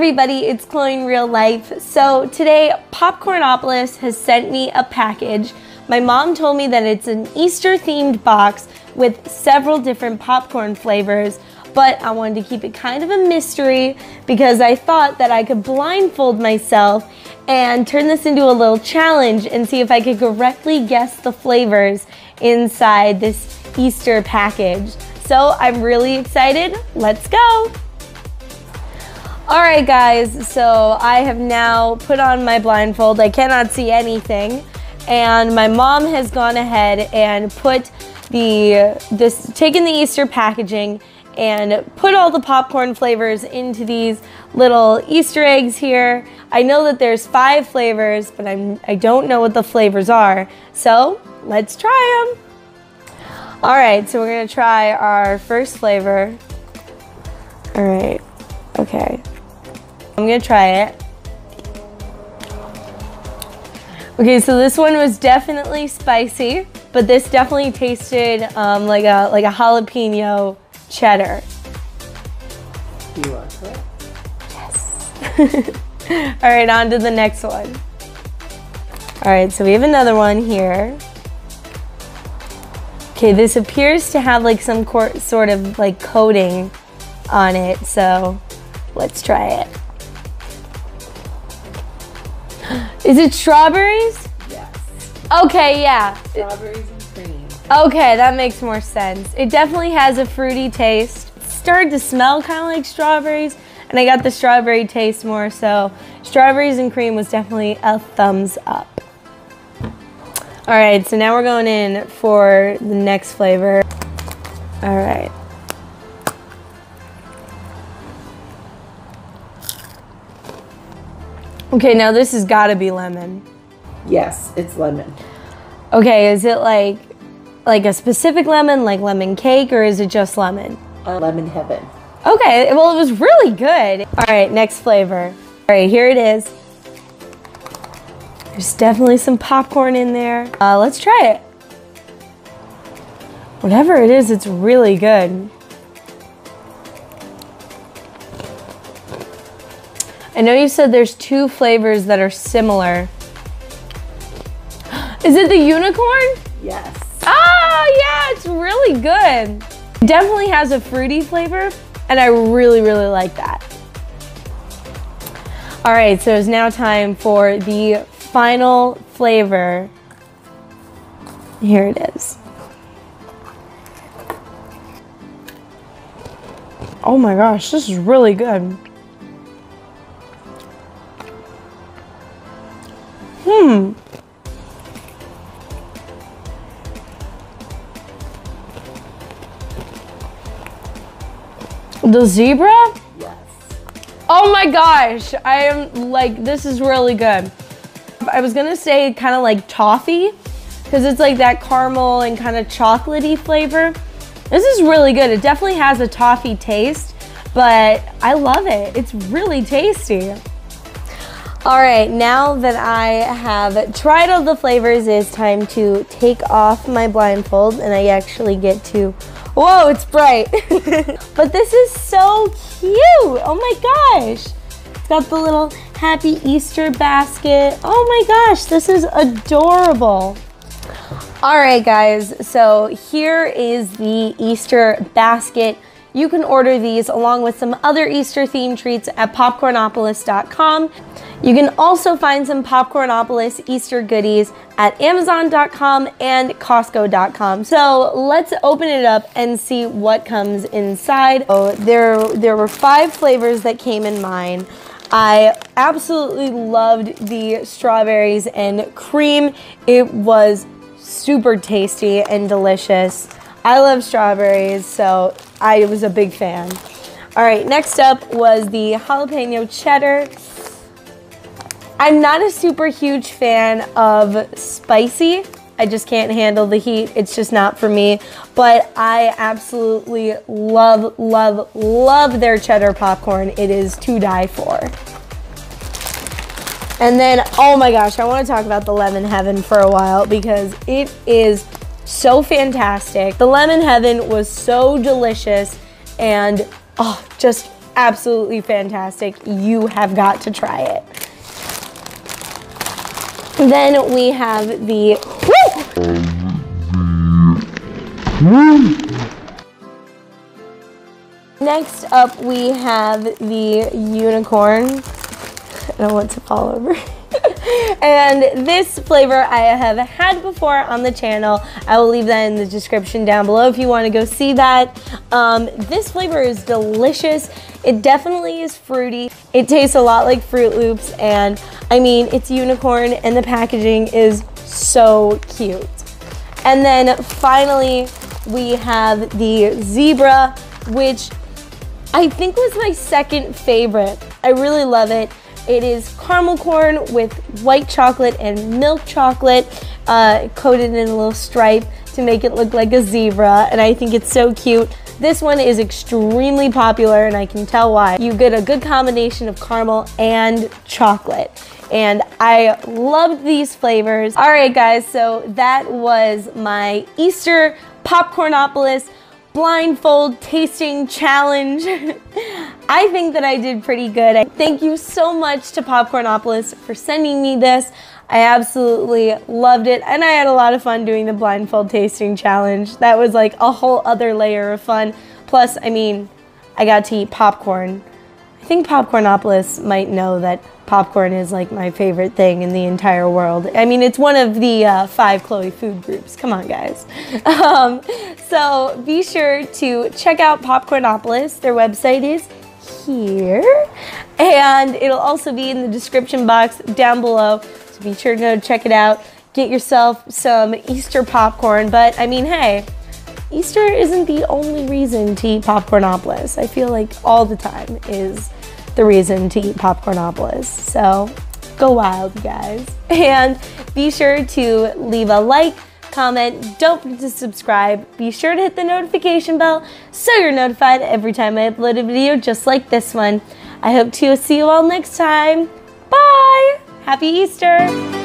everybody, it's Chloe in real life. So today, Popcornopolis has sent me a package. My mom told me that it's an Easter themed box with several different popcorn flavors, but I wanted to keep it kind of a mystery because I thought that I could blindfold myself and turn this into a little challenge and see if I could correctly guess the flavors inside this Easter package. So I'm really excited. Let's go. Alright guys, so I have now put on my blindfold. I cannot see anything. And my mom has gone ahead and put taken the Easter packaging and put all the popcorn flavors into these little Easter eggs here. I know that there's 5 flavors, but I don't know what the flavors are. So let's try them. Alright, so we're gonna try our first flavor. Alright, okay. I'm gonna try it. Okay, so this one was definitely spicy, but this definitely tasted like a jalapeno cheddar. You want it? Yes. All right, on to the next one. All right, so we have another one here. Okay, this appears to have like some sort of like coating on it, so let's try it. Is it strawberries? Yes. Okay, yeah. Strawberries and cream. Okay, that makes more sense. It definitely has a fruity taste. It started to smell kind of like strawberries, and I got the strawberry taste more, so strawberries and cream was definitely a thumbs up. All right, so now we're going in for the next flavor. All right. Okay, now this has got to be lemon. Yes, it's lemon. Okay, is it like a specific lemon, like lemon cake, or is it just lemon? Lemon heaven. Okay, well, it was really good. All right, next flavor. All right, here it is. There's definitely some popcorn in there. Let's try it. Whatever it is, it's really good. I know you said there's 2 flavors that are similar. Is it the unicorn? Yes. Ah, yeah, it's really good. It definitely has a fruity flavor, and I really, really like that. All right, so it's now time for the final flavor. Here it is. Oh my gosh, this is really good. The zebra? Yes. Oh my gosh, I am like, this is really good. I was gonna say kind of like toffee, because it's like that caramel and kind of chocolatey flavor. This is really good. It definitely has a toffee taste, but I love it. It's really tasty. All right, now that I have tried all the flavors, it's time to take off my blindfold and I actually get to, whoa, it's bright. But this is so cute. Oh my gosh. It's got the little happy Easter basket. Oh my gosh, this is adorable. All right, guys, so here is the Easter basket. You can order these along with some other Easter themed treats at popcornopolis.com. You can also find some Popcornopolis Easter goodies at amazon.com and costco.com. So let's open it up and see what comes inside. Oh, there were 5 flavors that came in mine. I absolutely loved the strawberries and cream. It was super tasty and delicious. I love strawberries, so I was a big fan. All right, next up was the Jalapeno Cheddar. I'm not a super huge fan of spicy. I just can't handle the heat. It's just not for me. But I absolutely love, love, love their cheddar popcorn. It is to die for. And then, oh my gosh, I want to talk about the Lemon Heaven for a while because it is so fantastic. The Lemon Heaven was so delicious and just absolutely fantastic. You have got to try it. Then we have the next up we have the unicorn. I don't want to fall over. And this flavor I have had before on the channel. I will leave that in the description down below if you want to go see that. This flavor is delicious. It definitely is fruity. It tastes a lot like Fruit Loops, and I mean, it's unicorn and the packaging is so cute. And then finally, we have the zebra, which I think was my second favorite. I really love it. It is caramel corn with white chocolate and milk chocolate coated in a little stripe to make it look like a zebra, and I think it's so cute. This one is extremely popular, and I can tell why. You get a good combination of caramel and chocolate, and I loved these flavors. All right, guys, so that was my Easter Popcornopolis blindfold tasting challenge. I think that I did pretty good. Thank you so much to Popcornopolis for sending me this. I absolutely loved it, and I had a lot of fun doing the blindfold tasting challenge. That was like a whole other layer of fun. Plus, I mean, I got to eat popcorn. I think Popcornopolis might know that popcorn is like my favorite thing in the entire world. I mean, it's one of the 5 Chloe food groups. Come on, guys. So be sure to check out Popcornopolis. Their website is here, and it'll also be in the description box down below. So be sure to go check it out. Get yourself some Easter popcorn. But I mean, hey, Easter isn't the only reason to eat Popcornopolis. I feel like all the time is the reason to eat Popcornopolis. So go wild, you guys. And be sure to leave a like, comment, don't forget to subscribe. Be sure to hit the notification bell so you're notified every time I upload a video just like this one. I hope to see you all next time. Bye! Happy Easter!